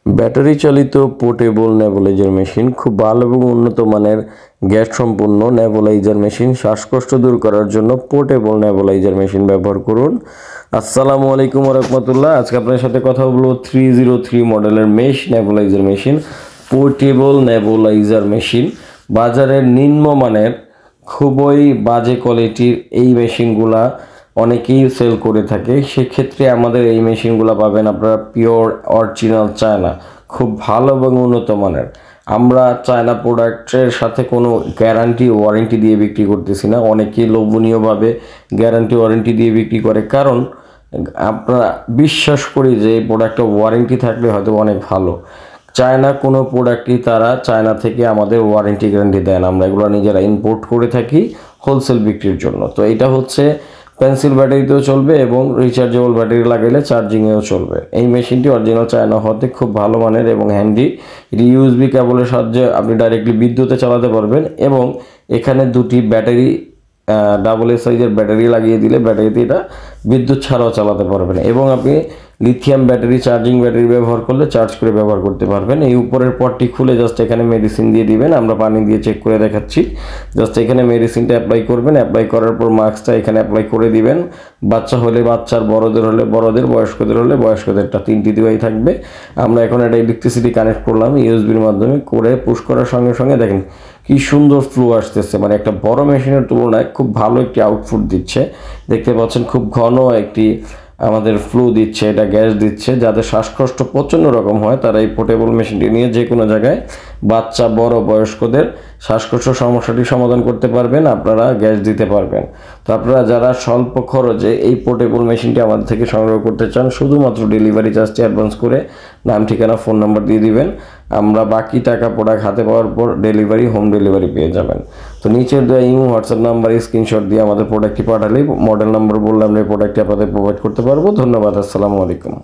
Battery চালিত portable nebuliser machine খুব ভালো এবং উন্নত মানের গ্যাস সম্পন্ন নেবুলাইজার মেশিন। শ্বাসকষ্ট দূর করার জন্য পোর্টেবল নেবুলাইজার মেশিন ব্যবহার করুন। আসসালামু আলাইকুম ওয়া রাহমাতুল্লাহ। আজকে আপনার সাথে কথা বলবো 303 মডেলের mesh nebuliser machine, portable nebuliser machine. বাজারের নিম্নমানের খুবই বাজে কোয়ালিটির এই মেশিনগুলা অনেকেই সেল করে থাকে। সেক্ষেত্রে আমাদের এই মেশিনগুলো পাবেন আপনারা পিওর অরিজিনাল চায়না, খুব ভালো এবং উন্নত মানের। আমরা চায়না প্রোডাক্টের সাথে কোনো গ্যারান্টি ওয়ারেন্টি দিয়ে বিক্রি করতেছি না। অনেকেই লোভনীয়ভাবে গ্যারান্টি ওয়ারেন্টি দিয়ে বিক্রি করে, কারণ আপনারা বিশ্বাস করি যে এই প্রোডাক্টটা ওয়ারেন্টি থাকলে হয়তো অনেক ভালো। চায়না কোনো প্রোডাক্টই তারা চায়না থেকে আমাদের ওয়ারেন্টি গ্যারান্টি দেয় না। আমরা এগুলো নিজেরা ইম্পোর্ট করে থাকি হোলসেল বিক্রির জন্য। তো এটা হচ্ছে পেন্সিল ব্যাটারিতেও চলবে এবং রিচার্জেবল ব্যাটারি লাগাইলে চার্জিংয়েও চলবে। এই মেশিনটি অরিজিনাল চায়না হতে খুব ভালো মানের এবং হ্যান্ডি। এটি ইউএসবি কেবলের সাহায্যে আপনি ডাইরেক্টলি বিদ্যুতে চালাতে পারবেন এবং এখানে দুটি ব্যাটারি ডাবল এ সাইজের ব্যাটারি লাগিয়ে দিলে ব্যাটারিতে এটা বিদ্যুৎ ছাড়াও চালাতে পারবেন এবং আপনি লিথিয়াম ব্যাটারি, চার্জিং ব্যাটারি ব্যবহার করলে চার্জ করে ব্যবহার করতে পারবেন। এই উপরের পটটি খুলে জাস্ট এখানে মেডিসিন দিয়ে দিবেন। আমরা পানি দিয়ে চেক করে দেখাচ্ছি। জাস্ট এখানে মেডিসিনটা অ্যাপ্লাই করবেন। অ্যাপ্লাই করার পর মাস্কটা এখানে অ্যাপ্লাই করে দিবেন। বাচ্চা হলে বাচ্চার, বড়দের হলে বড়দের, বয়স্কদের হলে বয়স্কদেরটা, তিনটি ডিভাইস থাকবে। আমরা এখন একটা ইলেকট্রিসিটি কানেক্ট করলাম ইউএসবির মাধ্যমে। করে পুশ করার সঙ্গে সঙ্গে দেখেন কি সুন্দর ফ্লো আসতেছে, মানে একটা বড় মেশিনের তুলনায় খুব ভালো একটি আউটপুট দিচ্ছে। দেখতে পাচ্ছেন খুব ঘন একটি আমাদের ফ্লো দিচ্ছে, এটা গ্যাস দিচ্ছে। যাদের শ্বাসকষ্ট প্রচণ্ড রকম হয় তারা এই পোর্টেবল মেশিনটি নিয়ে যে কোনো জায়গায় বাচ্চা, বড়, বয়স্কদের শ্বাসকষ্ট সমস্যাটি সমাধান করতে পারবেন, আপনারা গ্যাস দিতে পারবেন। তো আপনারা যারা স্বল্প খরচে এই পোর্টেবল মেশিনটি আমাদের থেকে সংগ্রহ করতে চান, শুধুমাত্র ডেলিভারি চার্জটি অ্যাডভান্স করে নাম, ঠিকানা, ফোন নাম্বার দিয়ে দিবেন। আমরা বাকি টাকা প্রোডাক্ট হাতে পাওয়ার পর ডেলিভারি, হোম ডেলিভারি পেয়ে যাবেন। তো নিচের দেওয়া ইমো, হোয়াটসঅ্যাপ নাম্বারে স্ক্রিনশট দিয়ে আমাদের প্রোডাক্টটি পাঠালেই মডেল নাম্বার বললে আমরা এই প্রোডাক্টটি আপনাদের প্রোভাইড করতে পারবো। ধন্যবাদ। আসসালামু আলাইকুম।